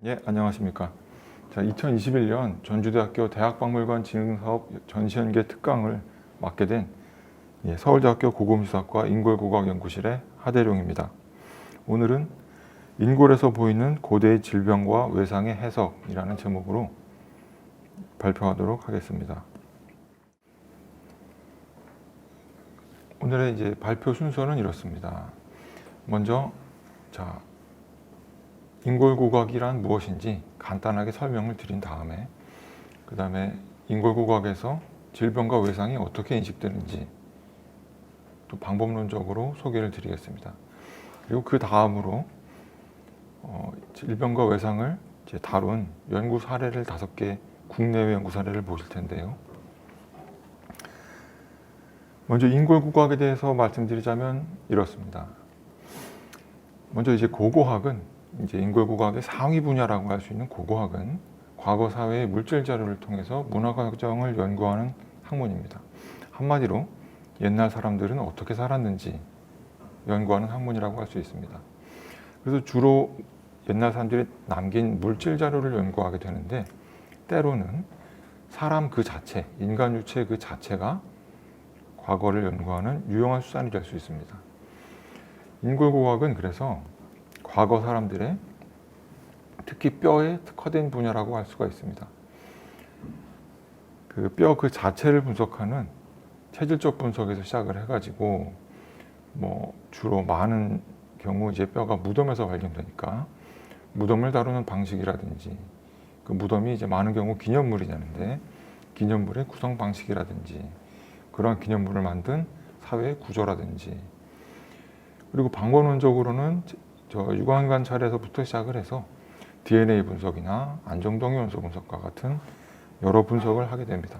예, 안녕하십니까. 자, 2021년 전주대학교 대학박물관 진흥사업 전시연계 특강을 맡게 된 서울대학교 고고미술학과 인골국악연구실의 하대룡입니다. 오늘은 인골에서 보이는 고대의 질병과 외상의 해석이라는 제목으로 발표하도록 하겠습니다. 오늘의 이제 발표 순서는 이렇습니다. 먼저, 인골국악이란 무엇인지 간단하게 설명을 드린 다음에 그 다음에 인골국악에서 질병과 외상이 어떻게 인식되는지 또 방법론적으로 소개를 드리겠습니다. 그리고 그 다음으로 질병과 외상을 다룬 연구 사례를 5개 국내외 연구 사례를 보실 텐데요. 먼저 인골국악에 대해서 말씀드리자면 이렇습니다. 먼저 이제 고고학은 인골국악의 상위 분야라고 할 수 있는 고고학은 과거 사회의 물질 자료를 통해서 문화 과정을 연구하는 학문입니다. 한마디로 옛날 사람들은 어떻게 살았는지 연구하는 학문이라고 할 수 있습니다. 그래서 주로 옛날 사람들이 남긴 물질 자료를 연구하게 되는데 때로는 사람 그 자체, 인간 유체 그 자체가 과거를 연구하는 유용한 수단이 될 수 있습니다. 인골국악은 그래서 과거 사람들의 특히 뼈에 특화된 분야라고 할 수가 있습니다. 그 뼈 그 자체를 분석하는 체질적 분석에서 시작을 해가지고 주로 많은 경우 이제 뼈가 무덤에서 발견되니까 무덤을 다루는 방식이라든지 그 무덤이 이제 많은 경우 기념물이냐는데 기념물의 구성 방식이라든지 그런 기념물을 만든 사회의 구조라든지 그리고 방법론적으로는 유관 관찰에서부터 시작을 해서 DNA 분석이나 안정동 요소 분석과 같은 여러 분석을 하게 됩니다.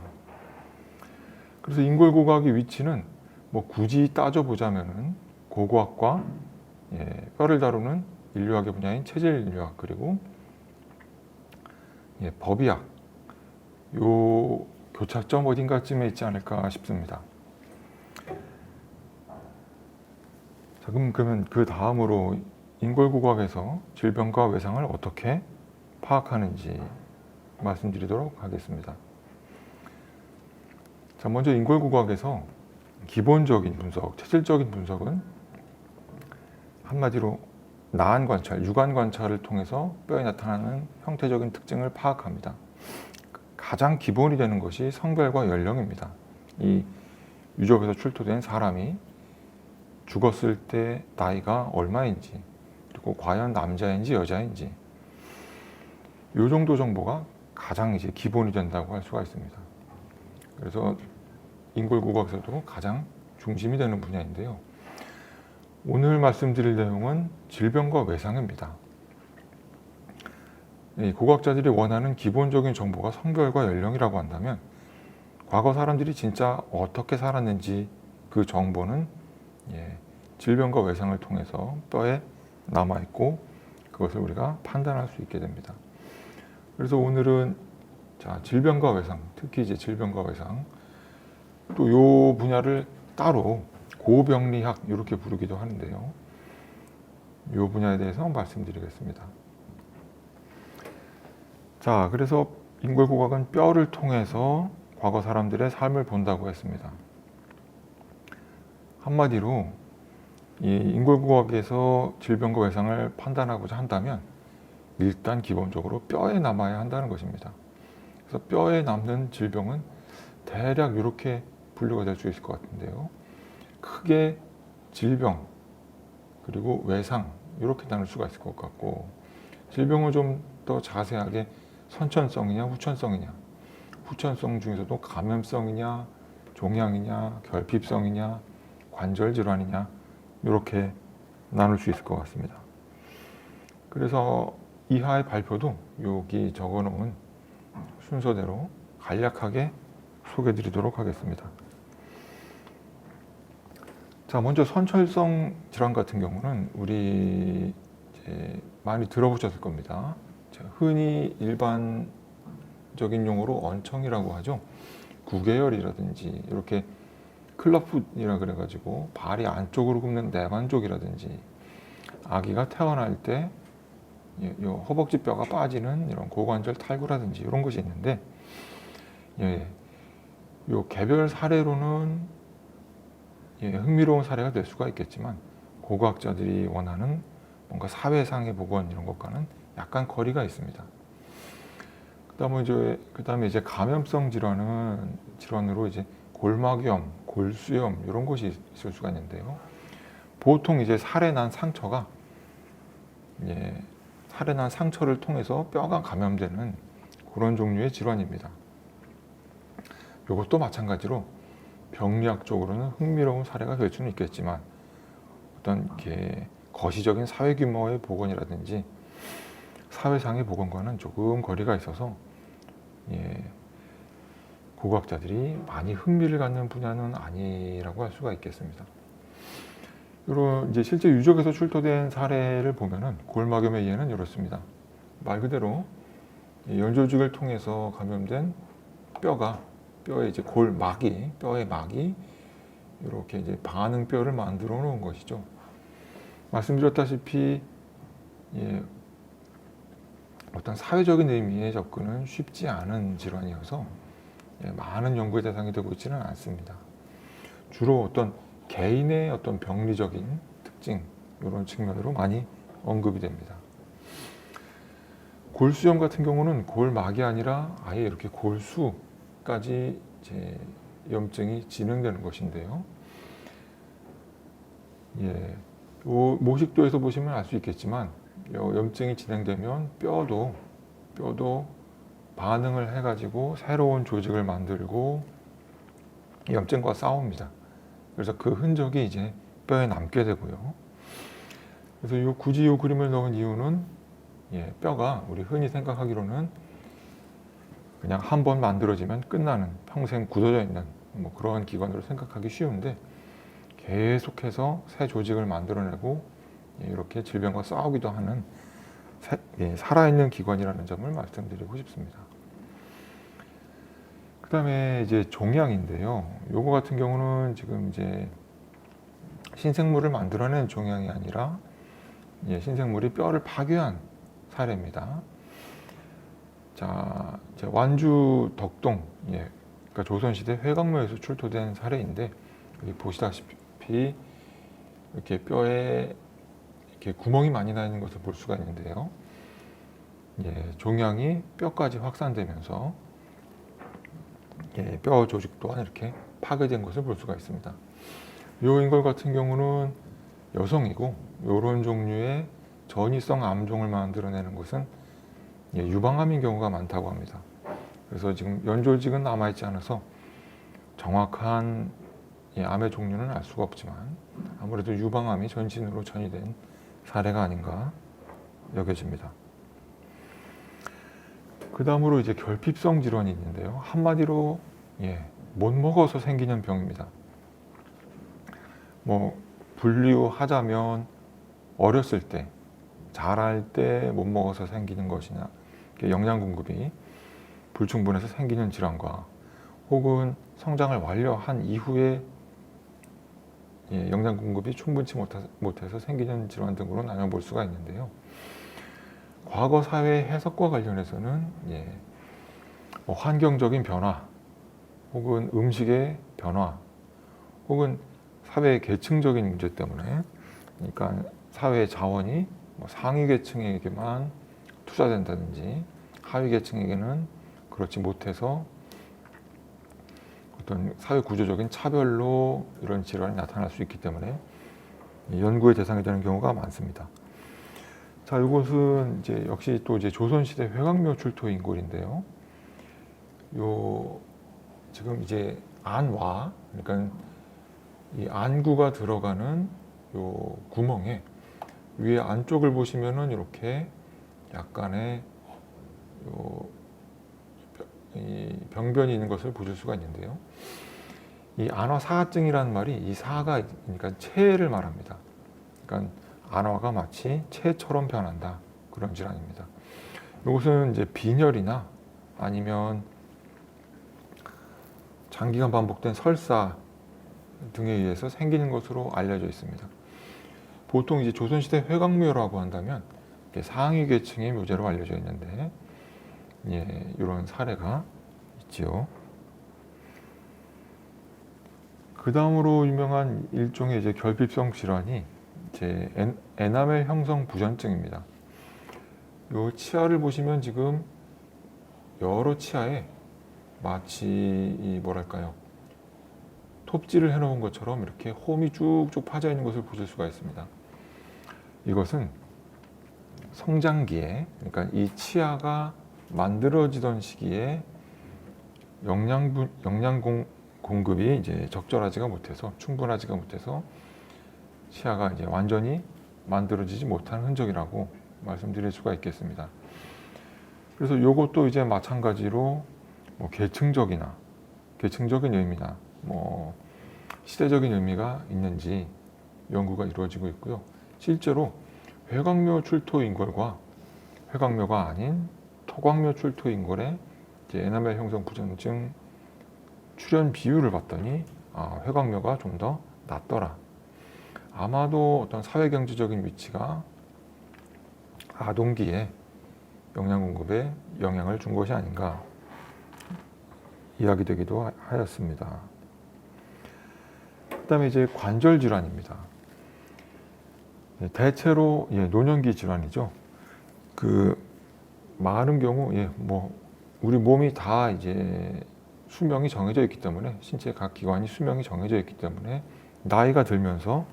그래서 인골국악의 위치는 굳이 따져보자면은 고고학과 뼈를 다루는 인류학의 분야인 체질인류학 그리고 법의학 요 교차점 어딘가쯤에 있지 않을까 싶습니다. 자, 그러면 그 다음으로 인골국악에서 질병과 외상을 어떻게 파악하는지 말씀드리도록 하겠습니다. 자, 먼저 인골국악에서 기본적인 분석, 체질적인 분석은 한마디로 나안 관찰, 육안 관찰을 통해서 뼈에 나타나는 형태적인 특징을 파악합니다. 가장 기본이 되는 것이 성별과 연령입니다. 이 유적에서 출토된 사람이 죽었을 때 나이가 얼마인지 그리고 과연 남자인지 여자인지 이 정도 정보가 가장 이제 기본이 된다고 할 수가 있습니다. 그래서 인골국악에서도 가장 중심이 되는 분야인데요. 오늘 말씀드릴 내용은 질병과 외상입니다. 고고학자들이 원하는 기본적인 정보가 성별과 연령이라고 한다면 과거 사람들이 진짜 어떻게 살았는지 그 정보는 질병과 외상을 통해서 뼈에 남아있고 그것을 우리가 판단할 수 있게 됩니다. 그래서 오늘은 질병과 외상, 특히 이제 질병과 외상 또 이 분야를 따로 고병리학 이렇게 부르기도 하는데요. 이 분야에 대해서 말씀드리겠습니다. 자, 그래서 인골국악은 뼈를 통해서 과거 사람들의 삶을 본다고 했습니다. 한마디로 이 인골국악에서 질병과 외상을 판단하고자 한다면 일단 기본적으로 뼈에 남아야 한다는 것입니다. 그래서 뼈에 남는 질병은 대략 이렇게 분류가 될 수 있을 것 같은데요. 크게 질병 그리고 외상 이렇게 나눌 수가 있을 것 같고 질병을 좀 더 자세하게 선천성이냐 후천성이냐 후천성 중에서도 감염성이냐 종양이냐 결핍성이냐 관절 질환이냐 이렇게 나눌 수 있을 것 같습니다. 그래서 이하의 발표도 여기 적어놓은 순서대로 간략하게 소개해 드리도록 하겠습니다. 자, 먼저 선천성 질환 같은 경우는 우리 이제 많이 들어보셨을 겁니다. 흔히 일반적인 용어로 언청이라고 하죠. 구개열이라든지 이렇게 클럽풋이라 그래가지고 발이 안쪽으로 굽는 내반족이라든지 아기가 태어날 때 요 허벅지 뼈가 빠지는 이런 고관절 탈구라든지 이런 것이 있는데, 요 개별 사례로는 흥미로운 사례가 될 수가 있겠지만, 고고학자들이 원하는 뭔가 사회상의 복원 이런 것과는 약간 거리가 있습니다. 그다음에 이제 감염성 질환으로 이제 골막염, 골수염 이런 것이 있을 수가 있는데요. 보통 이제 살에 난 상처가 살에 난 상처를 통해서 뼈가 감염되는 그런 종류의 질환입니다. 이것도 마찬가지로 병리학적으로는 흥미로운 사례가 될 수는 있겠지만, 어떤 거시적인 사회 규모의 복원이라든지 사회상의 복원과는 조금 거리가 있어서 고고학자들이 많이 흥미를 갖는 분야는 아니라고 할 수가 있겠습니다. 이런 이제 실제 유적에서 출토된 사례를 보면은 골막염의 예는 이렇습니다. 말 그대로 연조직을 통해서 감염된 뼈의 이제 뼈의 막이 이렇게 이제 반응뼈를 만들어 놓은 것이죠. 말씀드렸다시피 어떤 사회적인 의미의 접근은 쉽지 않은 질환이어서 많은 연구의 대상이 되고 있지는 않습니다. 주로 어떤 개인의 어떤 병리적인 특징 이런 측면으로 많이 언급이 됩니다. 골수염 같은 경우는 골막이 아니라 아예 이렇게 골수까지 이제 염증이 진행되는 것인데요. 모식도에서 보시면 알 수 있겠지만, 염증이 진행되면 뼈도 반응을 해가지고 새로운 조직을 만들고 염증과 싸웁니다. 그래서 그 흔적이 이제 뼈에 남게 되고요. 그래서 굳이 이 그림을 넣은 이유는 뼈가 우리 흔히 생각하기로는 그냥 한 번 만들어지면 끝나는 평생 굳어져 있는 뭐 그런 기관으로 생각하기 쉬운데, 계속해서 새 조직을 만들어내고 이렇게 질병과 싸우기도 하는 살아있는 기관이라는 점을 말씀드리고 싶습니다. 그 다음에 이제 종양인데요. 요거 같은 경우는 지금 이제 신생물을 만들어낸 종양이 아니라 신생물이 뼈를 파괴한 사례입니다. 자, 이제 완주 덕동, 그러니까 조선시대 회강묘에서 출토된 사례인데, 여기 보시다시피 이렇게 뼈에 이렇게 구멍이 많이 나 있는 것을 볼 수가 있는데요. 종양이 뼈까지 확산되면서 뼈 조직 또한 이렇게 파괴된 것을 볼 수가 있습니다. 요 인걸 같은 경우는 여성이고, 이런 종류의 전이성 암종을 만들어내는 것은 유방암인 경우가 많다고 합니다. 그래서 지금 연조직은 남아있지 않아서 정확한 암의 종류는 알 수가 없지만, 아무래도 유방암이 전신으로 전이된 사례가 아닌가 여겨집니다. 그 다음으로 이제 결핍성 질환이 있는데요. 한마디로 못 먹어서 생기는 병입니다. 뭐 분류하자면 어렸을 때, 자랄 때 못 먹어서 생기는 것이나 영양 공급이 불충분해서 생기는 질환과, 혹은 성장을 완료한 이후에 영양 공급이 충분치 못해서 생기는 질환 등으로 나눠볼 수가 있는데요. 과거 사회 해석과 관련해서는 뭐 환경적인 변화, 혹은 음식의 변화, 혹은 사회 계층적인 문제 때문에, 그러니까 사회 자원이 뭐 상위 계층에게만 투자된다든지 하위 계층에게는 그렇지 못해서 어떤 사회 구조적인 차별로 이런 질환이 나타날 수 있기 때문에 연구의 대상이 되는 경우가 많습니다. 자, 이곳은 이제 역시 또 이제 조선시대 회강묘 출토 인골인데요. 지금 이제 안와, 그러니까 이 안구가 들어가는 요 구멍에 위에 안쪽을 보시면은 이렇게 약간의 이 병변이 있는 것을 보실 수가 있는데요. 이 안화사하증이라는 말이 이 사가 그러니까 체를 말합니다. 그러니까 안화가 마치 체처럼 변한다, 그런 질환입니다. 이것은 이제 빈혈이나 아니면 장기간 반복된 설사 등에 의해서 생기는 것으로 알려져 있습니다. 보통 이제 조선시대 회강묘라고 한다면 상위 계층의 묘제로 알려져 있는데, 이런 사례가 있지요. 그 다음으로 유명한 일종의 결핍성 질환이 에나멜 형성 부전증입니다. 이 치아를 보시면 지금 여러 치아에 마치 뭐랄까요, 톱질을 해놓은 것처럼 이렇게 홈이 쭉쭉 파져 있는 것을 보실 수가 있습니다. 이것은 성장기에, 그러니까 이 치아가 만들어지던 시기에 영양 공급이 적절하지가 못해서, 충분하지가 못해서 치아가 완전히 만들어지지 못한 흔적이라고 말씀드릴 수가 있겠습니다. 그래서 이것도 마찬가지로 계층적인 의미나 시대적인 의미가 있는지 연구가 이루어지고 있고요. 실제로 회광묘 출토 인골과 회광묘가 아닌 토광묘 출토 인골의 에나멜 형성 부전증 출현 비율을 봤더니 회광묘가 좀 더 낫더라. 아마도 어떤 사회경제적인 위치가 아동기에 영양 공급에 영향을 준 것이 아닌가 이야기되기도 하였습니다. 그다음에 관절 질환입니다. 대체로 노년기 질환이죠. 많은 경우 우리 몸이 다 수명이 정해져 있기 때문에, 신체 각 기관이 수명이 정해져 있기 때문에 나이가 들면서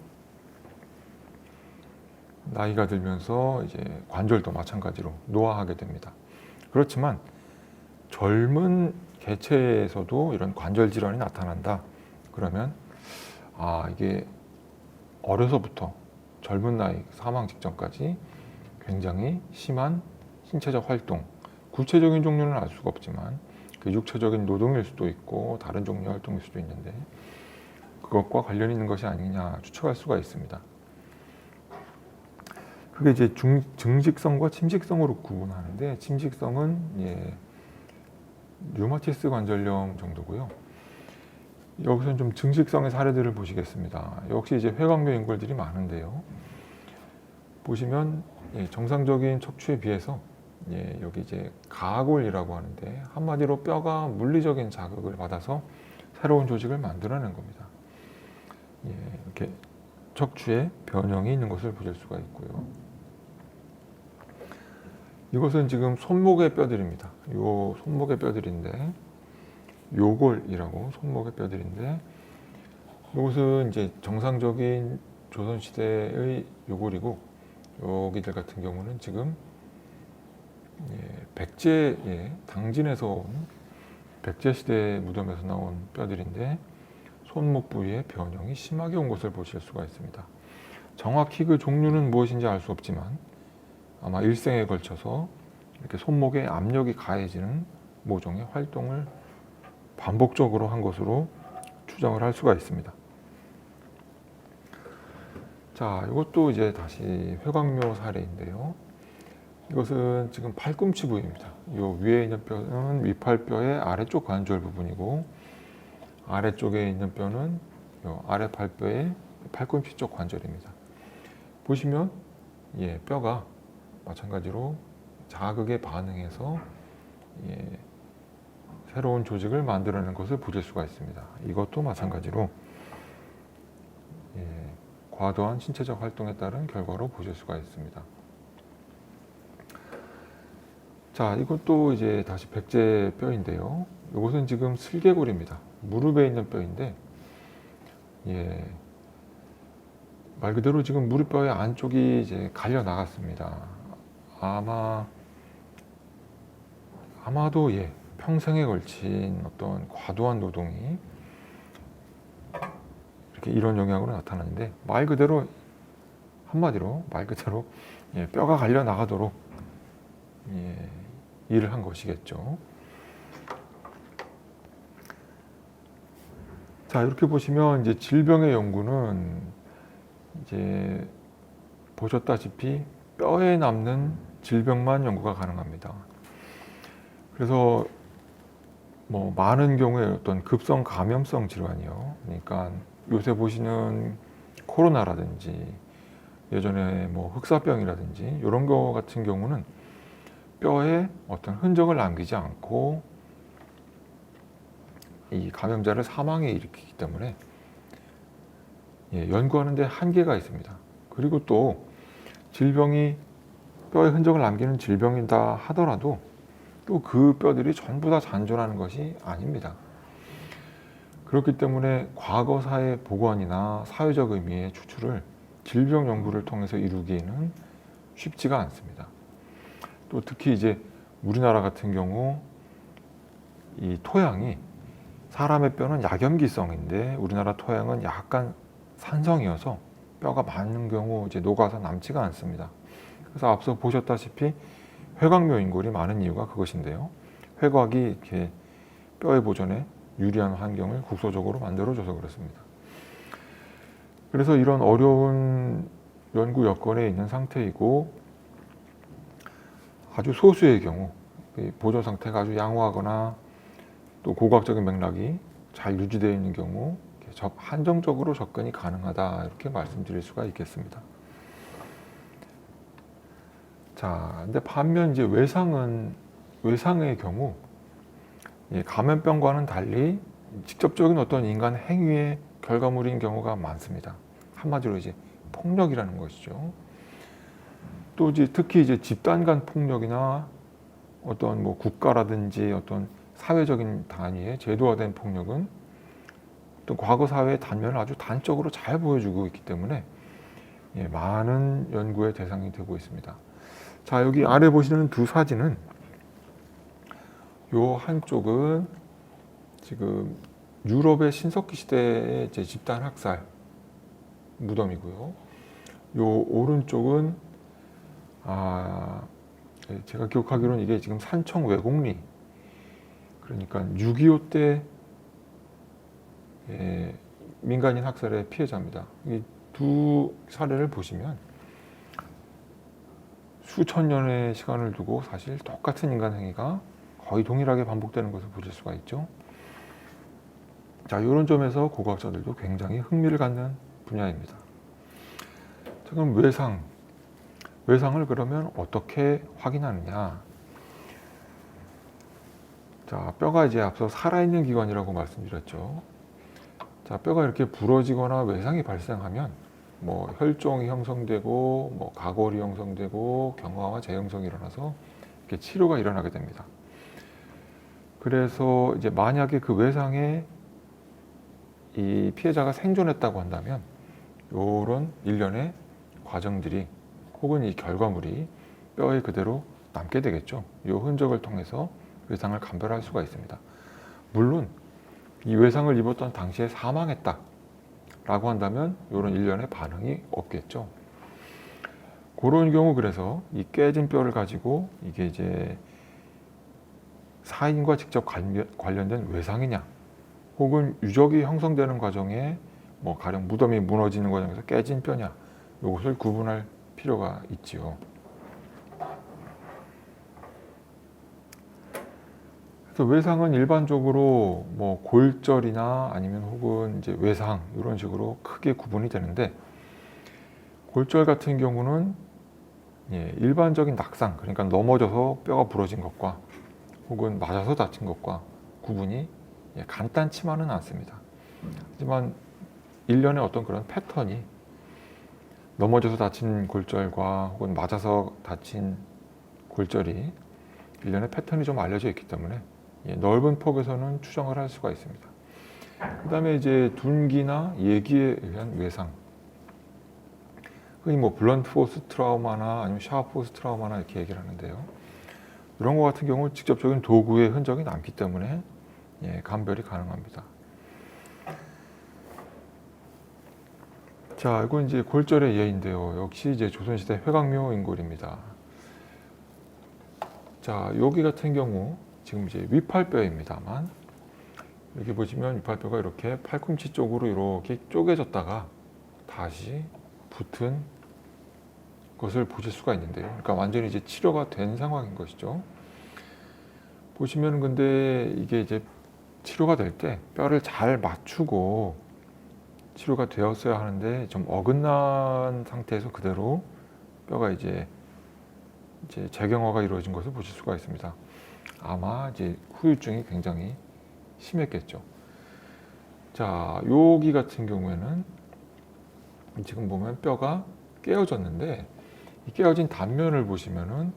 관절도 마찬가지로 노화하게 됩니다. 그렇지만 젊은 개체에서도 이런 관절 질환이 나타난다. 그러면 이게 어려서부터 젊은 나이 사망 직전까지 굉장히 심한 신체적 활동, 구체적인 종류는 알 수가 없지만 그 육체적인 노동일 수도 있고 다른 종류의 활동일 수도 있는데, 그것과 관련 있는 것이 아니냐 추측할 수가 있습니다. 그게 증식성과 침식성으로 구분하는데, 침식성은 류마티스 관절염 정도고요. 여기서는 좀 증식성의 사례들을 보시겠습니다. 역시 회광묘 인골들이 많은데요. 보시면 정상적인 척추에 비해서 여기 가골이라고 하는데, 한마디로 뼈가 물리적인 자극을 받아서 새로운 조직을 만들어낸 겁니다. 이렇게 척추에 변형이 있는 것을 보실 수가 있고요. 이것은 지금 손목의 뼈들입니다. 요 손목의 뼈들인데, 요골이라고 손목의 뼈들인데, 이것은 정상적인 조선시대의 요골이고, 여기들 같은 경우는 지금 백제, 당진에서 온 백제 시대 무덤에서 나온 뼈들인데, 손목 부위의 변형이 심하게 온 것을 보실 수가 있습니다. 정확히 그 종류는 무엇인지 알 수 없지만 아마 일생에 걸쳐서 이렇게 손목에 압력이 가해지는 모종의 활동을 반복적으로 한 것으로 추정을 할 수가 있습니다. 자, 이것도 다시 회광묘 사례인데요. 이것은 지금 팔꿈치 부위입니다. 이 위에 있는 뼈는 위팔뼈의 아래쪽 관절 부분이고, 아래쪽에 있는 뼈는 이 아래 팔뼈의 팔꿈치 쪽 관절입니다. 보시면 뼈가 마찬가지로 자극에 반응해서 새로운 조직을 만들어내는 것을 보실 수가 있습니다. 이것도 마찬가지로 과도한 신체적 활동에 따른 결과로 보실 수가 있습니다. 자, 이것도 다시 백제 뼈인데요. 이것은 지금 슬개골입니다. 무릎에 있는 뼈인데, 말 그대로 지금 무릎뼈의 안쪽이 갈려 나갔습니다. 아마도 평생에 걸친 어떤 과도한 노동이 이렇게 이런 영향으로 나타나는데, 한마디로 뼈가 갈려 나가도록 일을 한 것이겠죠. 자, 이렇게 보시면 질병의 연구는 보셨다시피 뼈에 남는 질병만 연구가 가능합니다. 그래서 많은 경우에 어떤 급성 감염성 질환이요. 그러니까 요새 보시는 코로나라든지 예전에 뭐 흑사병이라든지 이런 거 같은 경우는 뼈에 어떤 흔적을 남기지 않고 이 감염자를 사망에 일으키기 때문에 연구하는 데 한계가 있습니다. 그리고 또 질병이 뼈에 흔적을 남기는 질병이다 하더라도 또 그 뼈들이 전부 다 잔존하는 것이 아닙니다. 그렇기 때문에 과거사의 복원이나 사회적 의미의 추출을 질병 연구를 통해서 이루기에는 쉽지가 않습니다. 또 특히 이제 우리나라 같은 경우 이 토양이 사람의 뼈는 약염기성인데 우리나라 토양은 약간 산성이어서 뼈가 많은 경우 이제 녹아서 남지가 않습니다. 그래서 앞서 보셨다시피 회곽묘 인골이 많은 이유가 그것인데요. 회곽이 이렇게 뼈의 보존에 유리한 환경을 국소적으로 만들어줘서 그렇습니다. 그래서 이런 어려운 연구 여건에 있는 상태이고 아주 소수의 경우 보존 상태가 아주 양호하거나 또 고고학적인 맥락이 잘 유지되어 있는 경우 한정적으로 접근이 가능하다 이렇게 말씀드릴 수가 있겠습니다. 자, 근데 반면 이제 외상의 경우 감염병과는 달리 직접적인 어떤 인간 행위의 결과물인 경우가 많습니다. 한마디로 이제 폭력이라는 것이죠. 또 이제 특히 이제 집단 간 폭력이나 어떤 뭐 국가라든지 어떤 사회적인 단위의 제도화된 폭력은 어떤 과거 사회의 단면을 아주 단적으로 잘 보여주고 있기 때문에 많은 연구의 대상이 되고 있습니다. 자, 여기 아래 보시는 두 사진은 요 한쪽은 지금 유럽의 신석기 시대의 집단 학살 무덤이고요. 요 오른쪽은 제가 기억하기로는 이게 지금 산청 외곡리, 그러니까 6.25 때 민간인 학살의 피해자입니다. 이 두 사례를 보시면 수천 년의 시간을 두고 사실 똑같은 인간 행위가 거의 동일하게 반복되는 것을 보실 수가 있죠. 자, 이런 점에서 고고학자들도 굉장히 흥미를 갖는 분야입니다. 자, 그럼 외상을 그러면 어떻게 확인하느냐? 자, 뼈가 이제 앞서 살아있는 기관이라고 말씀드렸죠. 자, 뼈가 이렇게 부러지거나 외상이 발생하면 뭐 혈종이 형성되고 뭐 가골이 형성되고 경화와 재형성이 일어나서 이렇게 치료가 일어나게 됩니다. 그래서 이제 만약에 그 외상에 이 피해자가 생존했다고 한다면 이런 일련의 과정들이 혹은 이 결과물이 뼈에 그대로 남게 되겠죠. 이 흔적을 통해서 외상을 감별할 수가 있습니다. 물론 이 외상을 입었던 당시에 사망했다 라고 한다면 이런 일련의 반응이 없겠죠. 그런 경우 그래서 이 깨진 뼈를 가지고 이게 이제 사인과 직접 관련된 외상이냐 혹은 유적이 형성되는 과정에 뭐 가령 무덤이 무너지는 과정에서 깨진 뼈냐 이것을 구분할 필요가 있지요. 그래서 외상은 일반적으로 뭐 골절이나 아니면 혹은 이제 외상 이런 식으로 크게 구분이 되는데 골절 같은 경우는 일반적인 낙상, 그러니까 넘어져서 뼈가 부러진 것과 혹은 맞아서 다친 것과 구분이 간단치만은 않습니다. 하지만 일련의 어떤 그런 패턴이 넘어져서 다친 골절과 혹은 맞아서 다친 골절이 일련의 패턴이 좀 알려져 있기 때문에 넓은 폭에서는 추정을 할 수가 있습니다. 그 다음에 이제 둔기나 예기에 의한 외상, 흔히 뭐 블런트 포스 트라우마나 아니면 샤프 포스 트라우마나 이렇게 얘기를 하는데요. 이런 것 같은 경우 직접적인 도구의 흔적이 남기 때문에 감별이 가능합니다. 자, 이건 이제 골절의 예인데요. 역시 이제 조선시대 회곽묘 인골입니다. 자, 여기 같은 경우 지금 이제 위팔뼈입니다만 여기 보시면 위팔뼈가 이렇게 팔꿈치 쪽으로 이렇게 쪼개졌다가 다시 붙은 것을 보실 수가 있는데요. 그러니까 완전히 이제 치료가 된 상황인 것이죠. 보시면 근데 이게 이제 치료가 될 때 뼈를 잘 맞추고 치료가 되었어야 하는데 좀 어긋난 상태에서 그대로 뼈가 이제 재경화가 이루어진 것을 보실 수가 있습니다. 아마 이제 후유증이 굉장히 심했겠죠. 자, 여기 같은 경우에는 지금 보면 뼈가 깨어졌는데 이 깨어진 단면을 보시면은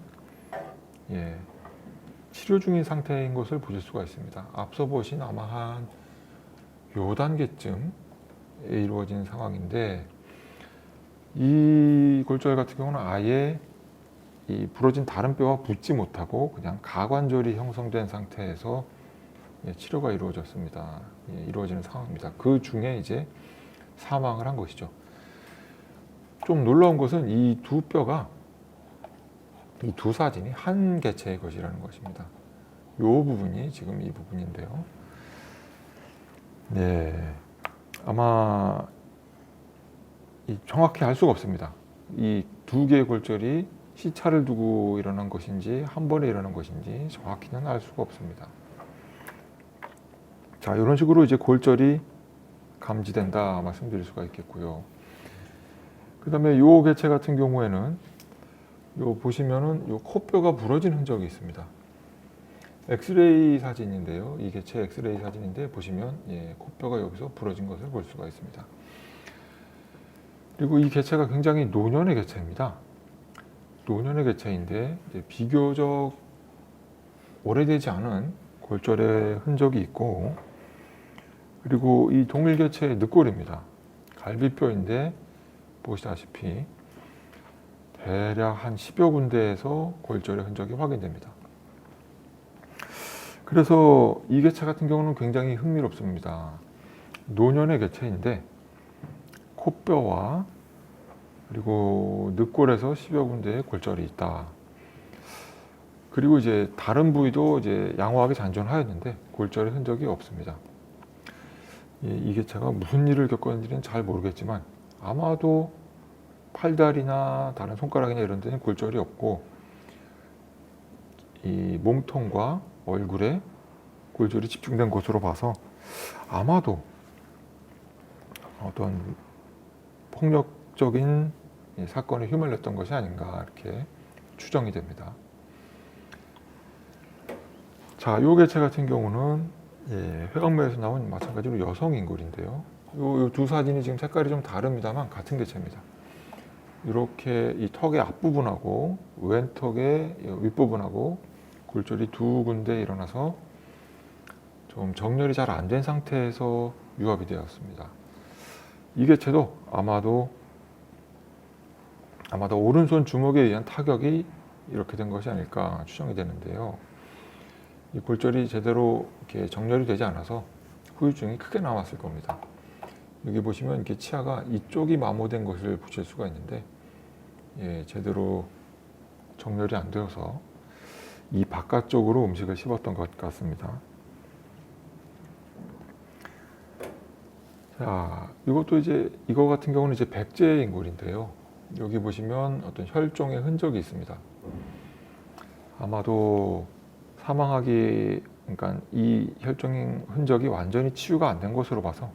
치료 중인 상태인 것을 보실 수가 있습니다. 앞서 보신 아마 한 요 단계쯤 이루어진 상황인데 이 골절 같은 경우는 아예 이 부러진 다른 뼈와 붙지 못하고 그냥 가관절이 형성된 상태에서 치료가 이루어졌습니다. 이루어지는 상황입니다. 그 중에 이제 사망을 한 것이죠. 좀 놀라운 것은 이 두 뼈가 이 두 사진이 한 개체의 것이라는 것입니다. 이 부분이 지금 이 부분인데요. 네, 아마 정확히 알 수가 없습니다. 이 두 개의 골절이 시차를 두고 일어난 것인지 한 번에 일어난 것인지 정확히는 알 수가 없습니다. 자, 이런 식으로 이제 골절이 감지된다 말씀드릴 수가 있겠고요. 그 다음에 요 개체 같은 경우에는 요 보시면은 요 코뼈가 부러진 흔적이 있습니다. 엑스레이 사진인데요. 이 개체 엑스레이 사진인데 보시면 코뼈가 여기서 부러진 것을 볼 수가 있습니다. 그리고 이 개체가 굉장히 노년의 개체입니다. 노년의 개체인데 이제 비교적 오래되지 않은 골절의 흔적이 있고, 그리고 이 동일 개체의 늑골입니다. 갈비뼈인데 보시다시피 대략 한 10여 군데에서 골절의 흔적이 확인됩니다. 그래서 이 개체 같은 경우는 굉장히 흥미롭습니다. 노년의 개체인데 코뼈와 그리고 늑골에서 10여 군데의 골절이 있다. 그리고 이제 다른 부위도 이제 양호하게 잔존하였는데 골절의 흔적이 없습니다. 이 개체가 무슨 일을 겪었는지는 잘 모르겠지만 아마도 팔다리나 다른 손가락이나 이런 데는 골절이 없고 이 몸통과 얼굴에 골절이 집중된 것으로 봐서 아마도 어떤 폭력적인 사건에 휘말렸던 것이 아닌가 이렇게 추정이 됩니다. 자, 요 개체 같은 경우는 회광맥에서 나온 마찬가지로 여성 인골인데요. 요 두 사진이 지금 색깔이 좀 다릅니다만 같은 개체입니다. 이렇게 이 턱의 앞부분하고 왼턱의 윗부분하고 골절이 두 군데 일어나서 좀 정렬이 잘 안 된 상태에서 유압이 되었습니다. 이 개체도 아마도 오른손 주먹에 의한 타격이 이렇게 된 것이 아닐까 추정이 되는데요. 이 골절이 제대로 이렇게 정렬이 되지 않아서 후유증이 크게 남았을 겁니다. 여기 보시면 이렇게 치아가 이쪽이 마모된 것을 보실 수가 있는데 제대로 정렬이 안 되어서 이 바깥쪽으로 음식을 씹었던 것 같습니다. 자, 이것도 이제 이거 같은 경우는 이제 백제 인골인데요. 여기 보시면 어떤 혈종의 흔적이 있습니다. 아마도 그러니까 이 혈종 흔적이 완전히 치유가 안 된 것으로 봐서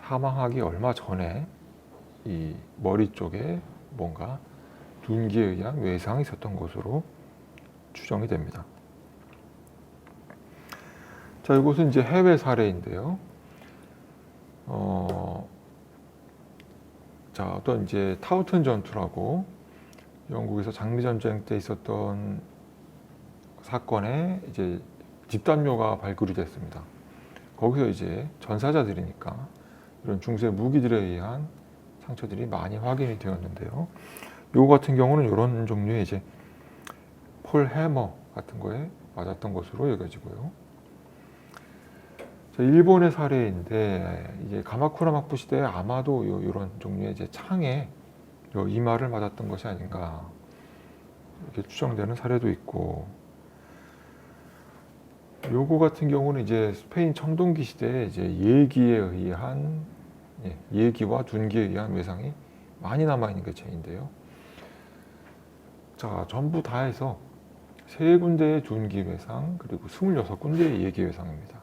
사망하기 얼마 전에 이 머리 쪽에 뭔가 둔기에 의한 외상이 있었던 것으로 추정이 됩니다. 자, 이것은 이제 해외 사례인데요. 자, 어떤 이제 타우튼 전투라고 영국에서 장미 전쟁 때 있었던 사건에 이제 집단묘가 발굴이 됐습니다. 거기서 이제 전사자들이니까 이런 중세 무기들에 의한 상처들이 많이 확인이 되었는데요. 요 같은 경우는 이런 종류의 이제 폴 해머 같은 거에 맞았던 것으로 여겨지고요. 자, 일본의 사례인데 이제 가마쿠라 막부 시대에 아마도 이런 종류의 이제 창에 이마를 맞았던 것이 아닌가 이렇게 추정되는 사례도 있고, 요거 같은 경우는 이제 스페인 청동기 시대에 이제 예기에 의한 예기와 둔기에 의한 외상이 많이 남아 있는 개체인데요. 자, 전부 다 해서 3군데의 둔기 외상 그리고 26군데의 예기 외상입니다.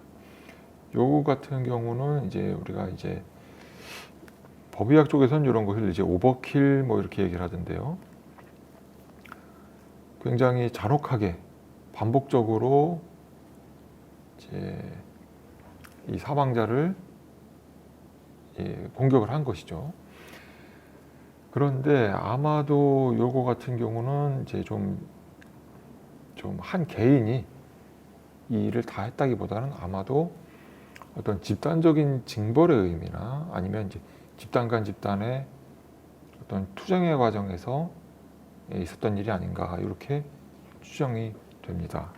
요거 같은 경우는 이제 우리가 이제 법의학 쪽에서는 이런 것을 이제 오버킬 뭐 이렇게 얘기를 하던데요. 굉장히 잔혹하게 반복적으로 이제 이 사망자를 공격을 한 것이죠. 그런데 아마도 요거 같은 경우는 이제 좀 한 개인이 이 일을 다 했다기보다는 아마도 어떤 집단적인 징벌의 의미나 아니면 이제 집단 간 집단의 어떤 투쟁의 과정에서 있었던 일이 아닌가 이렇게 추정이 됩니다.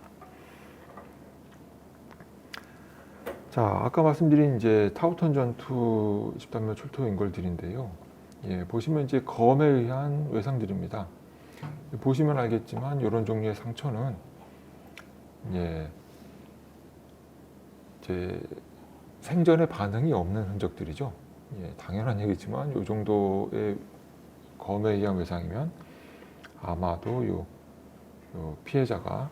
자, 아까 말씀드린 이제 타우턴 전투 집단묘 출토 인골들인데요. 보시면 이제 검에 의한 외상들입니다. 보시면 알겠지만 이런 종류의 상처는 이제 생전에 반응이 없는 흔적들이죠. 당연한 얘기지만 이 정도의 검에 의한 외상이면 아마도 요 피해자가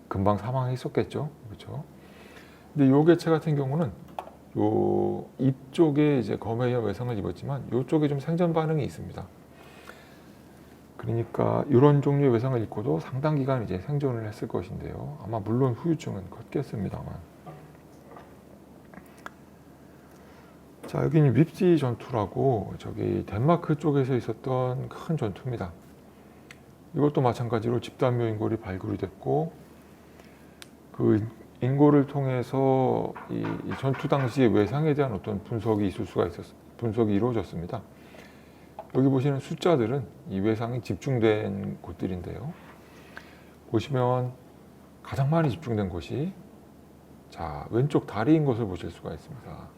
금방 사망했었겠죠. 그렇죠? 근데 요 개체 같은 경우는 요 입 쪽에 이제 검에 의한 외상을 입었지만 요 쪽에 좀 생전 반응이 있습니다. 그러니까 이런 종류의 외상을 입고도 상당 기간 이제 생존을 했을 것인데요. 아마 물론 후유증은 컸겠습니다만. 자, 여기는 윕시 전투라고 저기 덴마크 쪽에서 있었던 큰 전투입니다. 이것도 마찬가지로 집단묘 인골이 발굴이 됐고 그 인골을 통해서 이 전투 당시의 외상에 대한 어떤 분석이 이루어졌습니다. 여기 보시는 숫자들은 이 외상이 집중된 곳들인데요. 보시면 가장 많이 집중된 곳이 자, 왼쪽 다리인 것을 보실 수가 있습니다.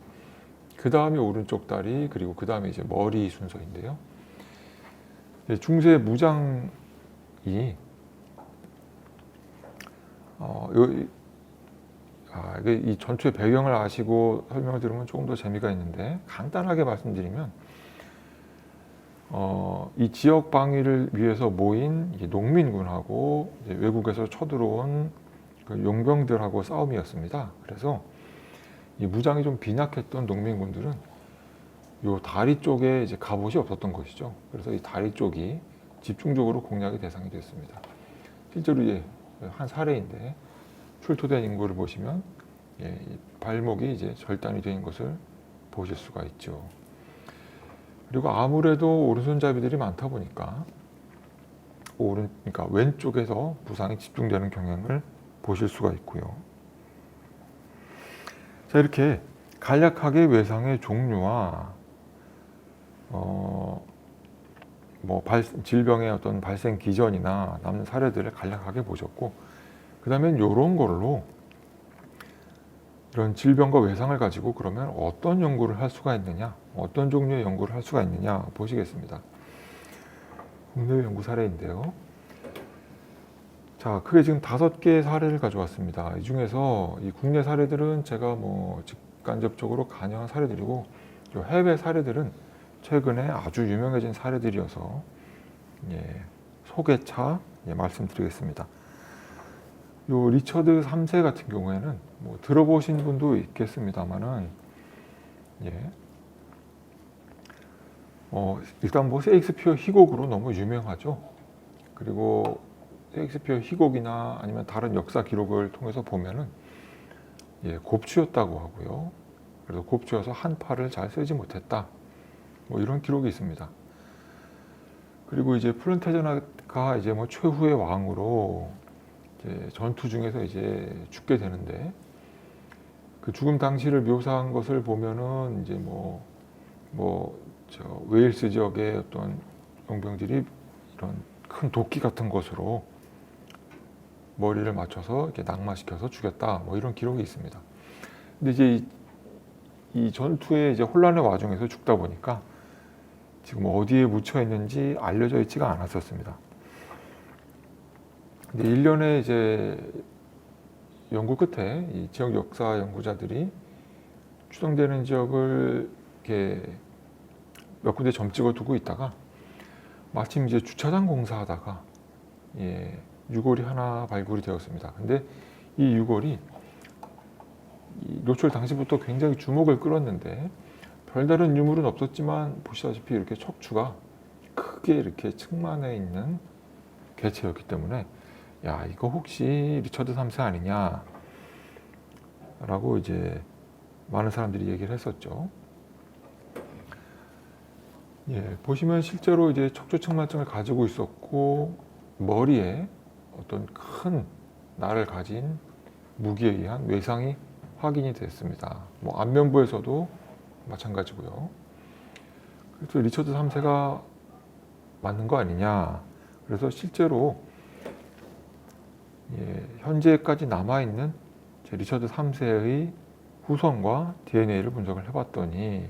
그 다음이 오른쪽 다리, 그리고 그 다음에 이제 머리 순서인데요. 중세 무장이 이 전투의 배경을 아시고 설명을 들으면 조금 더 재미가 있는데 간단하게 말씀드리면 이 지역 방위를 위해서 모인 농민군하고 이제 외국에서 쳐들어온 그 용병들하고 싸움이었습니다. 그래서 이 무장이 좀 빈약했던 농민군들은 이 다리 쪽에 이제 갑옷이 없었던 것이죠. 그래서 이 다리 쪽이 집중적으로 공략의 대상이 됐습니다. 실제로 이제 한 사례인데 출토된 인구를 보시면 발목이 이제 절단이 된 것을 보실 수가 있죠. 그리고 아무래도 오른손잡이들이 많다 보니까 그러니까 왼쪽에서 부상이 집중되는 경향을 보실 수가 있고요. 자, 이렇게 간략하게 외상의 종류와 질병의 어떤 발생 기전이나 남는 사례들을 간략하게 보셨고, 그 다음엔 이런 걸로 이런 질병과 외상을 가지고 그러면 어떤 연구를 할 수가 있느냐, 어떤 종류의 연구를 할 수가 있느냐 보시겠습니다. 국내 연구 사례인데요. 자, 크게 지금 5개의 사례를 가져왔습니다. 이 중에서 이 국내 사례들은 제가 직간접적으로 관여한 사례들이고, 해외 사례들은 최근에 아주 유명해진 사례들이어서 소개차 말씀드리겠습니다. 요 리처드 3세 같은 경우에는 들어보신 분도 있겠습니다만은 일단 셰익스피어 희곡으로 너무 유명하죠. 그리고 셰익스피어 희곡이나 아니면 다른 역사 기록을 통해서 보면은 곱추였다고 하고요. 그래서 곱추여서 한 팔을 잘 쓰지 못했다. 이런 기록이 있습니다. 그리고 이제 플란타제나가 이제 최후의 왕으로 전투 중에서 이제 죽게 되는데, 그 죽음 당시를 묘사한 것을 보면은 이제 웨일스 지역의 어떤 용병들이 이런 큰 도끼 같은 것으로 머리를 맞춰서 이렇게 낙마시켜서 죽였다. 이런 기록이 있습니다. 근데 이제 이 전투의 이제 혼란의 와중에서 죽다 보니까 지금 어디에 묻혀 있는지 알려져 있지가 않았었습니다. 근데 1년에 이제 연구 끝에 이 지역 역사 연구자들이 추정되는 지역을 이렇게 몇 군데 점 찍어 두고 있다가 마침 이제 주차장 공사하다가 유골이 하나 발굴이 되었습니다. 근데 이 유골이 이 노출 당시부터 굉장히 주목을 끌었는데 별다른 유물은 없었지만 보시다시피 이렇게 척추가 크게 이렇게 측만해 있는 개체였기 때문에 야, 이거 혹시 리처드 3세 아니냐 라고 이제 많은 사람들이 얘기를 했었죠. 예, 보시면 실제로 이제 척추 측만증을 가지고 있었고 머리에 어떤 큰 날을 가진 무기에 의한 외상이 확인이 됐습니다. 뭐 안면부에서도 마찬가지고요. 그래서 리처드 3세가 맞는 거 아니냐. 그래서 실제로 예, 현재까지 남아있는 리처드 3세의 후손과 DNA를 분석을 해봤더니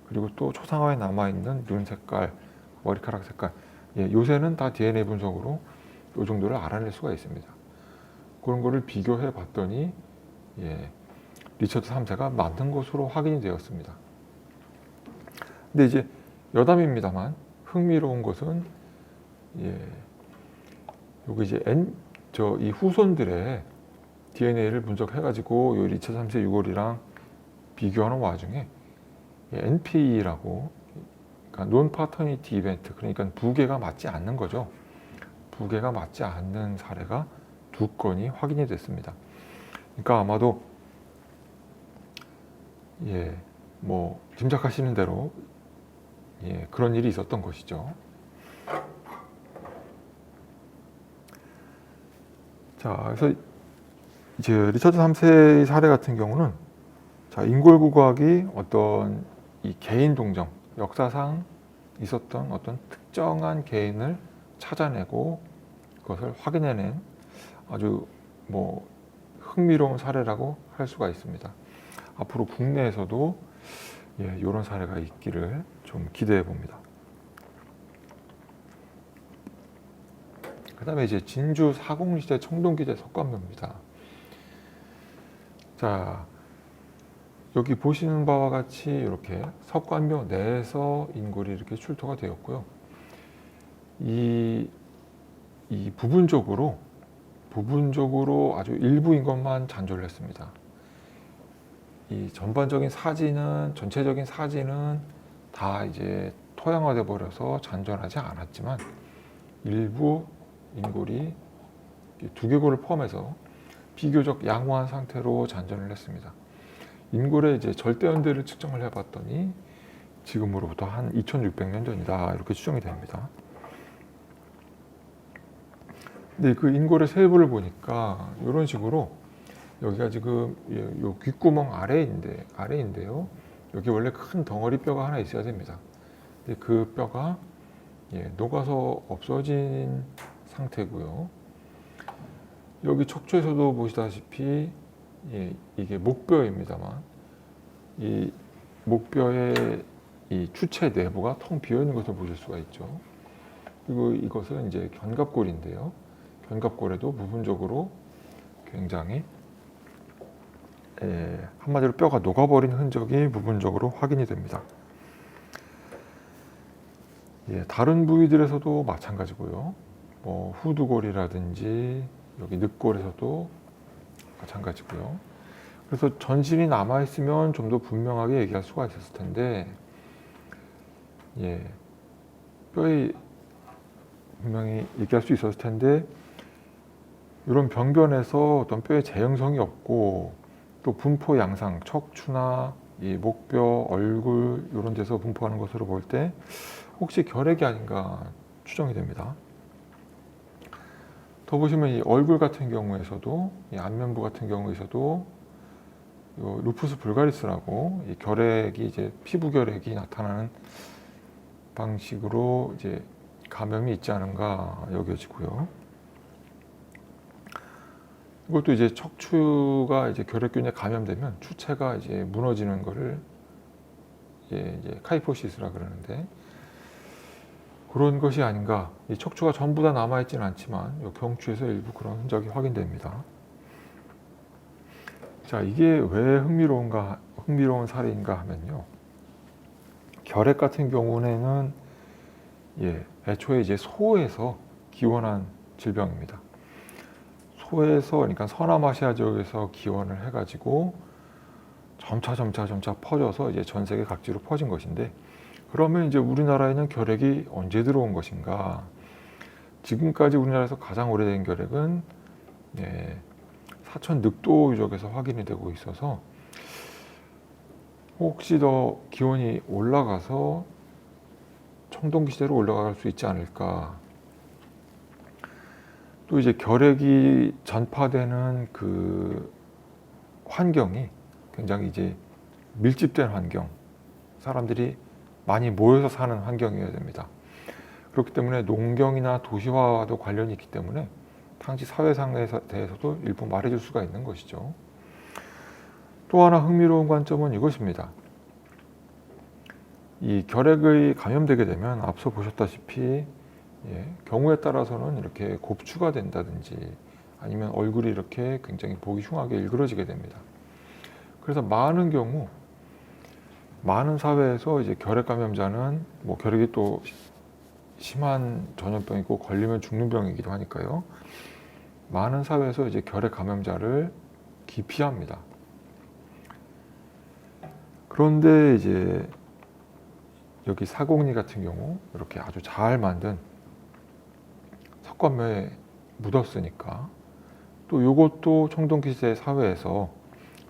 그리고 또 초상화에 남아있는 눈 색깔, 머리카락 색깔 예, 요새는 다 DNA 분석으로 이 정도를 알아낼 수가 있습니다. 그런 거를 비교해 봤더니 예, 리처드 3세가 맞는 것으로 확인이 되었습니다. 근데 이제 여담입니다만 흥미로운 것은 예, 여기 이제 이 후손들의 DNA를 분석해가지고 이 리처드 3세 유골이랑 비교하는 와중에 NPE라고 그러니까 논 파터니티 이벤트 그러니까 부계가 맞지 않는 거죠. 부계가 맞지 않는 사례가 2건이 확인이 됐습니다. 그러니까 아마도 예, 뭐 짐작하시는 대로 예, 그런 일이 있었던 것이죠. 자, 그래서 이제 리처드 3세의 사례 같은 경우는 자, 인골구각이 어떤 이 개인 동정, 역사상 있었던 어떤 특정한 개인을 찾아내고 그것을 확인해낸 아주 뭐 흥미로운 사례라고 할 수가 있습니다. 앞으로 국내에서도 예, 이런 사례가 있기를 좀 기대해 봅니다. 그 다음에 이제 진주 사공시대 청동기제 석관묘입니다. 자, 여기 보시는 바와 같이 이렇게 석관묘 내에서 인골이 이렇게 출토가 되었고요. 이 부분적으로 아주 일부인 것만 잔존을 했습니다. 이 전체적인 사진은 다 이제 토양화돼 버려서 잔존하지 않았지만 일부 인골이 두개골을 포함해서 비교적 양호한 상태로 잔존을 했습니다. 인골의 이제 절대 연대를 측정을 해봤더니 지금으로부터 한 2,600년 전이다 이렇게 추정이 됩니다. 근데 그 인골의 세부를 보니까 이런 식으로 여기가 지금 요 귓구멍 아래인데요. 여기 원래 큰 덩어리 뼈가 하나 있어야 됩니다. 근데 그 뼈가 녹아서 없어진 상태고요. 여기 척추에서도 보시다시피 이게 목뼈입니다만 이 목뼈의 이 추체 내부가 텅 비어 있는 것을 보실 수가 있죠. 그리고 이것은 이제 견갑골인데요. 견갑골에도 부분적으로 굉장히 한마디로 뼈가 녹아버린 흔적이 부분적으로 확인이 됩니다. 다른 부위들에서도 마찬가지고요. 뭐 후두골이라든지 여기 늑골에서도 마찬가지고요. 그래서 전신이 남아있으면 좀 더 분명하게 얘기할 수가 있었을 텐데 뼈에 분명히 얘기할 수 있었을 텐데 이런 병변에서 어떤 뼈의 재형성이 없고 또 분포 양상, 척추나 이 목뼈, 얼굴 이런 데서 분포하는 것으로 볼 때 혹시 결핵이 아닌가 추정이 됩니다. 더 보시면 이 얼굴 같은 경우에서도 이 안면부 같은 경우에서도 요 루푸스 불가리스라고 이 결핵이 이제 피부 결핵이 나타나는 방식으로 이제 감염이 있지 않은가 여겨지고요. 이것도 이제 척추가 이제 결핵균에 감염되면 추체가 이제 무너지는 거를 이제 카이포시스라 그러는데 그런 것이 아닌가. 이 척추가 전부 다 남아있지는 않지만 이 경추에서 일부 그런 흔적이 확인됩니다. 자, 이게 왜 흥미로운 사례인가 하면요. 결핵 같은 경우에는 애초에 이제 소에서 기원한 질병입니다. 소에서 그러니까 서남아시아 지역에서 기원을 해가지고 점차 퍼져서 이제 전 세계 각지로 퍼진 것인데, 그러면 이제 우리나라에는 결핵이 언제 들어온 것인가? 지금까지 우리나라에서 가장 오래된 결핵은 사천 늑도 유적에서 확인이 되고 있어서, 혹시 더 기온이 올라가서 청동기 시대로 올라갈 수 있지 않을까. 또 이제 결핵이 전파되는 그 환경이 굉장히 이제 밀집된 환경, 사람들이 많이 모여서 사는 환경이어야 됩니다. 그렇기 때문에 농경이나 도시화와도 관련이 있기 때문에 당시 사회상에 대해서도 일부 말해줄 수가 있는 것이죠. 또 하나 흥미로운 관점은 이것입니다. 이 결핵의 감염되게 되면 앞서 보셨다시피 경우에 따라서는 이렇게 곱추가 된다든지 아니면 얼굴이 이렇게 굉장히 보기 흉하게 일그러지게 됩니다. 그래서 많은 경우 많은 사회에서 이제 결핵 감염자는 뭐 결핵이 또 심한 전염병이고 걸리면 죽는 병이기도 하니까요. 많은 사회에서 이제 결핵 감염자를 기피합니다. 그런데 이제 여기 사공리 같은 경우 이렇게 아주 잘 만든 석관묘에 묻었으니까, 또 이것도 청동기제 사회에서,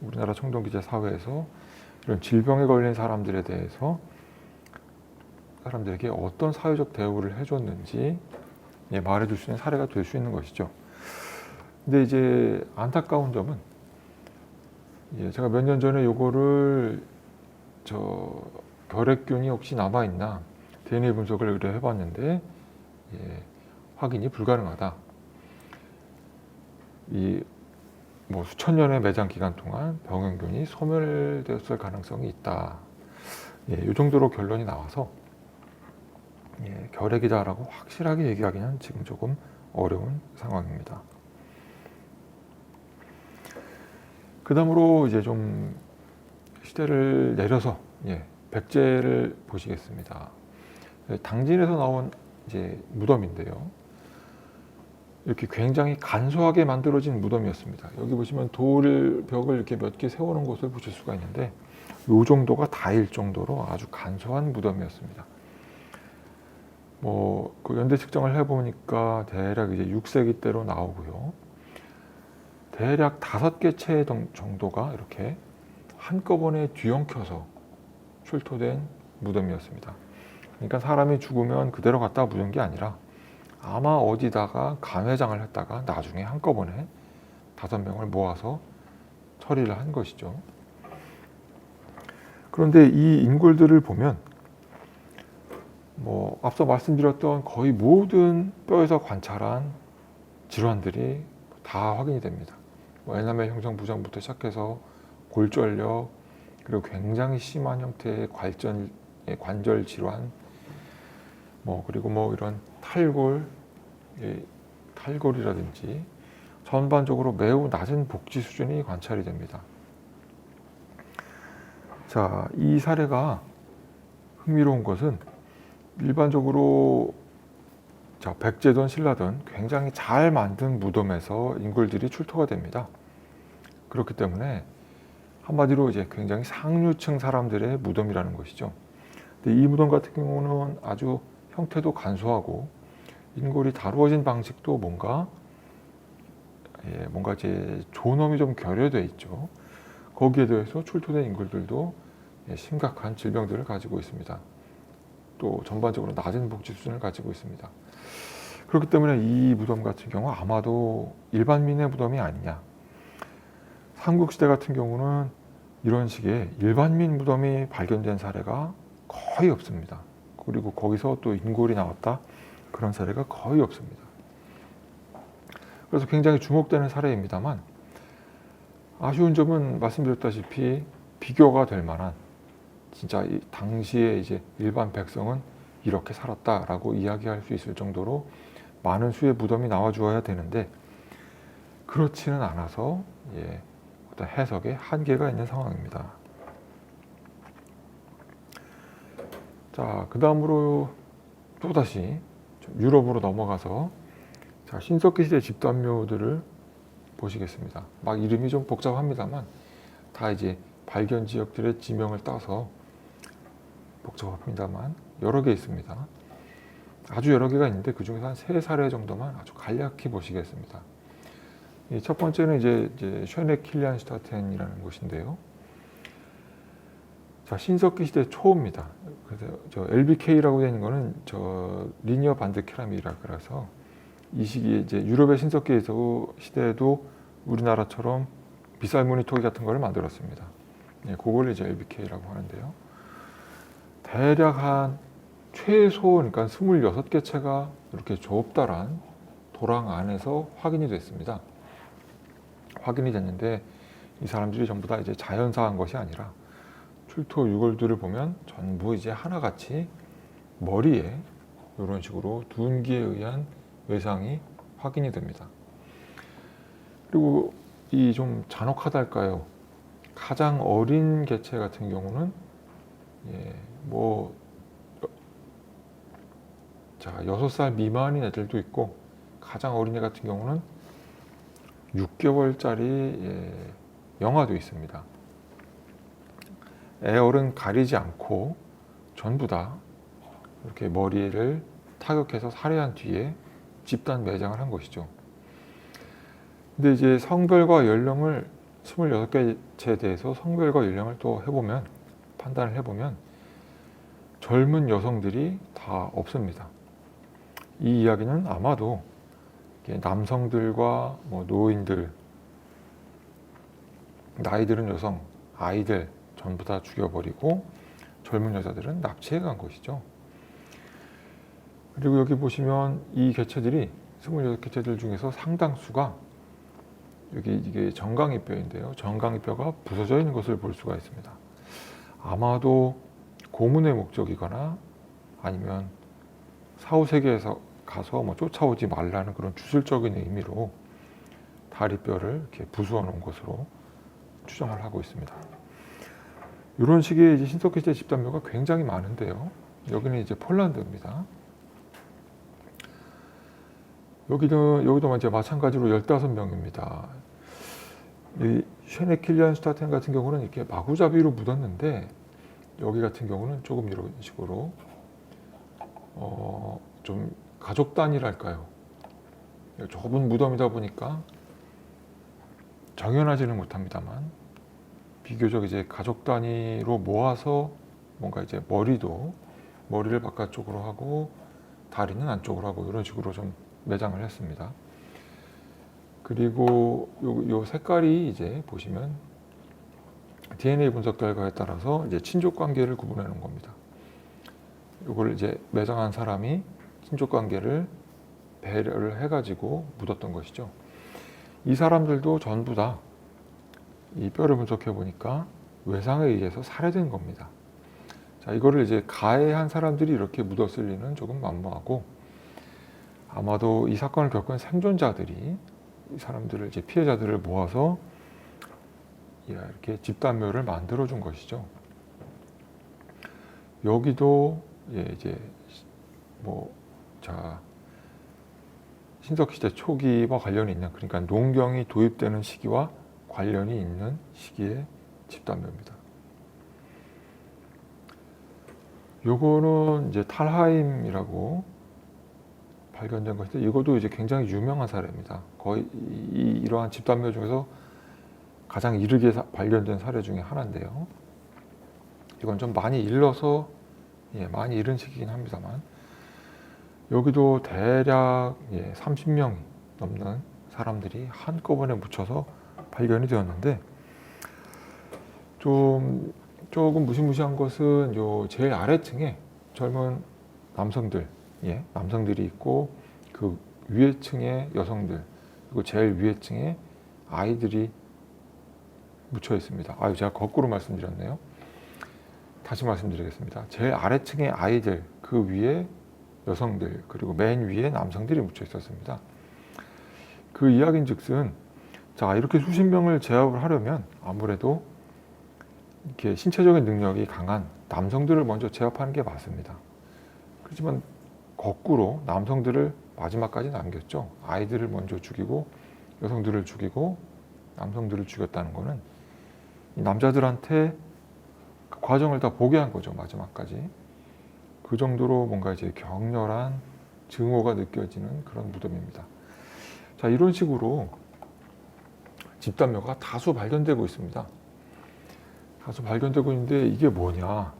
우리나라 청동기제 사회에서 이런 질병에 걸린 사람들에 대해서 사람들에게 어떤 사회적 대우를 해줬는지 말해줄 수 있는 사례가 될 수 있는 것이죠. 근데 이제 안타까운 점은 제가 몇 년 전에 요거를 결핵균이 혹시 남아있나 DNA 분석을 의뢰해봤는데 확인이 불가능하다. 뭐 수천 년의 매장 기간 동안 병원균이 소멸되었을 가능성이 있다. 이 정도로 결론이 나와서 결핵이다라고 확실하게 얘기하기는 지금 조금 어려운 상황입니다. 그 다음으로 이제 좀 시대를 내려서 백제를 보시겠습니다. 당진에서 나온 이제 무덤인데요. 이렇게 굉장히 간소하게 만들어진 무덤이었습니다. 여기 보시면 돌벽을 이렇게 몇 개 세워놓은 것을 보실 수가 있는데, 이 정도가 다일 정도로 아주 간소한 무덤이었습니다. 그 연대 측정을 해보니까 대략 이제 6세기 때로 나오고요. 대략 5개 채 정도가 이렇게 한꺼번에 뒤엉켜서 출토된 무덤이었습니다. 그러니까 사람이 죽으면 그대로 갖다 묻은 게 아니라 아마 어디다가 간회장을 했다가 나중에 한꺼번에 5명을 모아서 처리를 한 것이죠. 그런데 이 인골들을 보면 앞서 말씀드렸던 거의 모든 뼈에서 관찰한 질환들이 다 확인이 됩니다. 에나멜 형성 부정부터 시작해서 골절력, 그리고 굉장히 심한 형태의 관절 질환, 그리고 이런 탈골이라든지 전반적으로 매우 낮은 복지 수준이 관찰이 됩니다. 자, 이 사례가 흥미로운 것은 일반적으로 백제든 신라든 굉장히 잘 만든 무덤에서 인골들이 출토가 됩니다. 그렇기 때문에 한마디로 이제 굉장히 상류층 사람들의 무덤이라는 것이죠. 근데 이 무덤 같은 경우는 아주 형태도 간소하고 인골이 다루어진 방식도 뭔가 이제 존엄이 좀 결여되어 있죠. 거기에 대해서 출토된 인골들도 심각한 질병들을 가지고 있습니다. 또 전반적으로 낮은 복지 수준을 가지고 있습니다. 그렇기 때문에 이 무덤 같은 경우 아마도 일반민의 무덤이 아니냐. 삼국시대 같은 경우는 이런 식의 일반민 무덤이 발견된 사례가 거의 없습니다. 그리고 거기서 또 인골이 나왔다, 그런 사례가 거의 없습니다. 그래서 굉장히 주목되는 사례입니다만, 아쉬운 점은 말씀드렸다시피 비교가 될 만한, 진짜 당시에 이제 일반 백성은 이렇게 살았다라고 이야기할 수 있을 정도로 많은 수의 무덤이 나와 주어야 되는데, 그렇지는 않아서 어떤 해석에 한계가 있는 상황입니다. 자, 그 다음으로 또다시 유럽으로 넘어가서 신석기 시대 집단묘들을 보시겠습니다. 막 이름이 좀 복잡합니다만 다 이제 발견 지역들의 지명을 따서 복잡합니다만 여러 개 있습니다. 아주 여러 개가 있는데 그 중에서 한 3사례 정도만 아주 간략히 보시겠습니다. 이 첫 번째는 이제 쉐네킬리안슈타텐이라는 곳인데요. 자, 신석기 시대 초입니다. 그래서 저 LBK라고 되는 거는 저 리니어 반드 케라믹이라 그래서 이 시기에 이제 유럽의 신석기 시대에도 우리나라처럼 빗살무늬 토기 같은 거를 만들었습니다. 예, 그걸 이제 LBK라고 하는데요. 대략 한 최소 그러니까 26개 채가 이렇게 좁다란 도랑 안에서 확인이 됐습니다. 확인이 됐는데 이 사람들이 전부 다 이제 자연사한 것이 아니라 출토 유골들을 보면 전부 이제 하나같이 머리에 이런 식으로 둔기에 의한 외상이 확인이 됩니다. 그리고 이 좀 잔혹하달까요? 가장 어린 개체 같은 경우는 자, 6살 미만인 애들도 있고 가장 어린 애 같은 경우는 6개월짜리 영아도 있습니다. 애어른 가리지 않고 전부 다 이렇게 머리를 타격해서 살해한 뒤에 집단 매장을 한 것이죠. 근데 이제 성별과 연령을 26개체에 대해서 성별과 연령을 또 판단을 해보면 젊은 여성들이 다 없습니다. 이 이야기는 아마도 남성들과 노인들, 나이 들은 여성, 아이들 전부 다 죽여버리고 젊은 여자들은 납치해 간 것이죠. 그리고 여기 보시면 이 개체들이 26개체들 중에서 상당수가 이게 정강이뼈인데요. 정강이뼈가 부서져 있는 것을 볼 수가 있습니다. 아마도 고문의 목적이거나 아니면 사후세계에서 가서 쫓아오지 말라는 그런 주술적인 의미로 다리뼈를 이렇게 부수어 놓은 것으로 추정을 하고 있습니다. 이런 식의 이제 신석기 시대 집단묘가 굉장히 많은데요. 여기는 이제 폴란드입니다. 여기도 이제 마찬가지로 15명입니다. 이 쉐네킬리안슈타텐 같은 경우는 이렇게 마구잡이로 묻었는데 여기 같은 경우는 조금 이런 식으로 좀 가족 단위랄까요? 좁은 무덤이다 보니까 정연하지는 못합니다만 비교적 이제 가족 단위로 모아서 뭔가 이제 머리를 바깥쪽으로 하고 다리는 안쪽으로 하고 이런 식으로 좀 매장을 했습니다. 그리고 요 색깔이 이제 보시면 DNA 분석 결과에 따라서 이제 친족 관계를 구분해 놓은 겁니다. 이걸 이제 매장한 사람이 친족 관계를 배려를 해가지고 묻었던 것이죠. 이 사람들도 전부 다 이 뼈를 분석해 보니까 외상에 의해서 살해된 겁니다. 자, 이거를 이제 가해한 사람들이 이렇게 묻었을 리는 조금 만무하고 아마도 이 사건을 겪은 생존자들이 이 사람들을 이제 피해자들을 모아서 이렇게 집단묘를 만들어 준 것이죠. 여기도 이제 신석기 시대 초기와 관련이 있는 그러니까 농경이 도입되는 시기와 관련이 있는 시기의 집단묘입니다. 요거는 이제 탈하임이라고 발견된 것인데 이것도 이제 굉장히 유명한 사례입니다. 거의 이러한 집단묘 중에서 가장 이르게 발견된 사례 중에 하나인데요. 이건 좀 많이 일러서 많이 이른 시기긴 합니다만 여기도 대략 30명 넘는 사람들이 한꺼번에 묻혀서 발견이 되었는데 조금 무시무시한 것은 요 제일 아래층에 젊은 남성들이 있고 그 위에 층에 여성들 그리고 제일 위에 층에 아이들이 묻혀 있습니다. 제가 거꾸로 말씀드렸네요. 다시 말씀드리겠습니다. 제일 아래층에 아이들, 그 위에 여성들, 그리고 맨 위에 남성들이 묻혀 있었습니다. 그 이야기인즉슨 자, 이렇게 수십 명을 제압을 하려면 아무래도 이렇게 신체적인 능력이 강한 남성들을 먼저 제압하는 게 맞습니다. 그렇지만 거꾸로 남성들을 마지막까지 남겼죠. 아이들을 먼저 죽이고 여성들을 죽이고 남성들을 죽였다는 것은 이 남자들한테 그 과정을 다 보게 한 거죠. 마지막까지. 그 정도로 뭔가 이제 격렬한 증오가 느껴지는 그런 무덤입니다. 자, 이런 식으로 집단묘가 다수 발견되고 있습니다. 다수 발견되고 있는데 이게 뭐냐?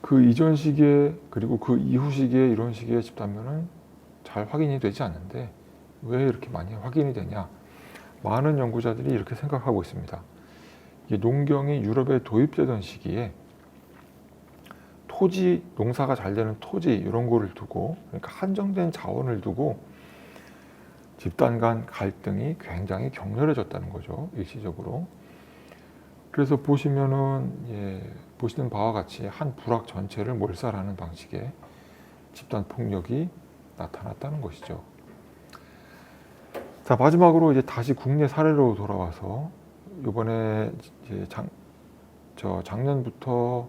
그 이전 시기에 그리고 그 이후 시기에 이런 식의 집단묘는 잘 확인이 되지 않는데 왜 이렇게 많이 확인이 되냐? 많은 연구자들이 이렇게 생각하고 있습니다. 이게 농경이 유럽에 도입되던 시기에 토지, 농사가 잘 되는 토지 이런 거를 두고, 그러니까 한정된 자원을 두고 집단 간 갈등이 굉장히 격렬해졌다는 거죠. 일시적으로. 그래서 보시면은 보시는 바와 같이 한 부락 전체를 몰살하는 방식의 집단 폭력이 나타났다는 것이죠. 자, 마지막으로 이제 다시 국내 사례로 돌아와서 이번에 이제 작년부터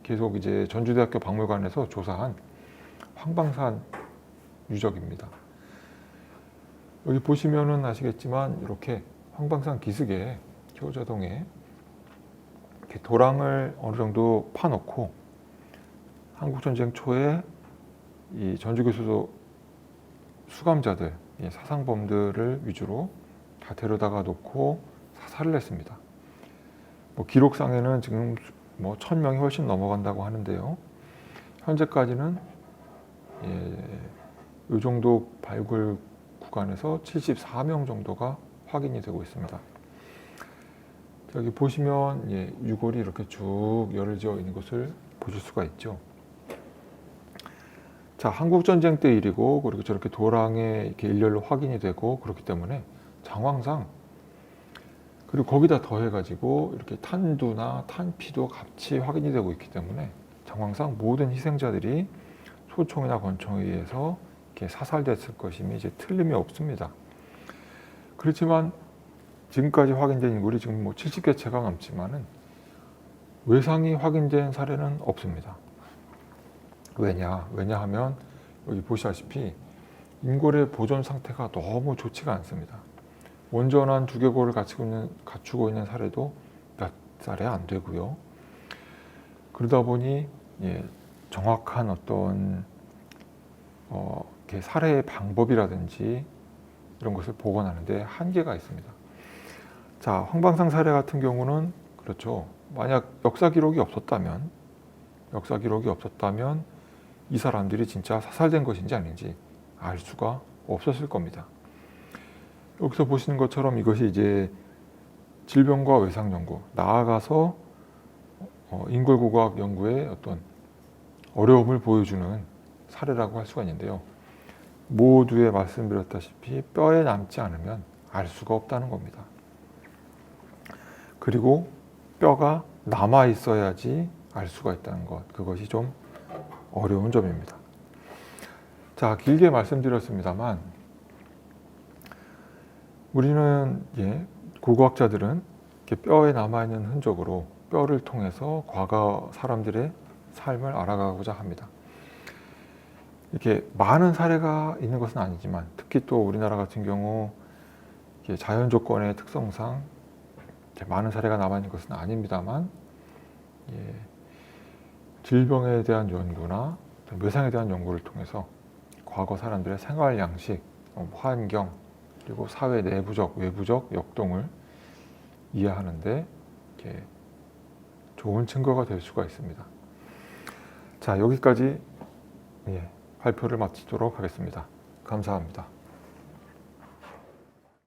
계속 이제 전주대학교 박물관에서 조사한 황방산 유적입니다. 여기 보시면은 아시겠지만 이렇게 황방산 기슭에 효자동에 이렇게 도랑을 어느 정도 파놓고 한국전쟁 초에 이 전주교수소 수감자들, 사상범들을 위주로 다 데려다가 놓고 사살을 했습니다. 뭐 기록상에는 지금 1000명이 훨씬 넘어간다고 하는데요. 현재까지는 이 정도 발굴 구간에서 74명 정도가 확인이 되고 있습니다. 여기 보시면 유골이 이렇게 쭉 열을 있는 것을 보실 수가 있죠. 자, 한국전쟁 때 일이고 그리고 저렇게 도랑에 이렇게 일렬로 확인이 되고 그렇기 때문에 정황상 그리고 거기다 더해가지고 이렇게 탄두나 탄피도 같이 확인이 되고 있기 때문에 정황상 모든 희생자들이 소총이나 권총에 의해서 이렇게 사살됐을 것임이 이제 틀림이 없습니다. 그렇지만 지금까지 확인된 인물이 지금 70개 채가 넘지만은 외상이 확인된 사례는 없습니다. 왜냐하면 여기 보시다시피 인골의 보존 상태가 너무 좋지가 않습니다. 온전한 두개골을 갖추고 있는 사례도 몇 사례 안 되고요. 그러다 보니 정확한 어떤 살해의 방법이라든지 이런 것을 복원하는데 한계가 있습니다. 자, 황방산 사례 같은 경우는 그렇죠. 만약 역사 기록이 없었다면 이 사람들이 진짜 사살된 것인지 아닌지 알 수가 없었을 겁니다. 여기서 보시는 것처럼 이것이 이제 질병과 외상 연구, 나아가서 인골고고학 연구의 어떤 어려움을 보여주는 사례라고 할 수가 있는데요. 모두에 말씀드렸다시피 뼈에 남지 않으면 알 수가 없다는 겁니다. 그리고 뼈가 남아 있어야지 알 수가 있다는 것, 그것이 좀 어려운 점입니다. 자, 길게 말씀드렸습니다만 우리는 고고학자들은 이렇게 뼈에 남아있는 흔적으로 뼈를 통해서 과거 사람들의 삶을 알아가고자 합니다. 이렇게 많은 사례가 있는 것은 아니지만 특히 또 우리나라 같은 경우 자연 조건의 특성상 이렇게 많은 사례가 남아있는 것은 아닙니다만 질병에 대한 연구나 묘상에 대한 연구를 통해서 과거 사람들의 생활 양식, 환경, 그리고 사회 내부적, 외부적 역동을 이해하는데 이렇게 좋은 증거가 될 수가 있습니다. 자, 여기까지 발표를 마치도록 하겠습니다. 감사합니다.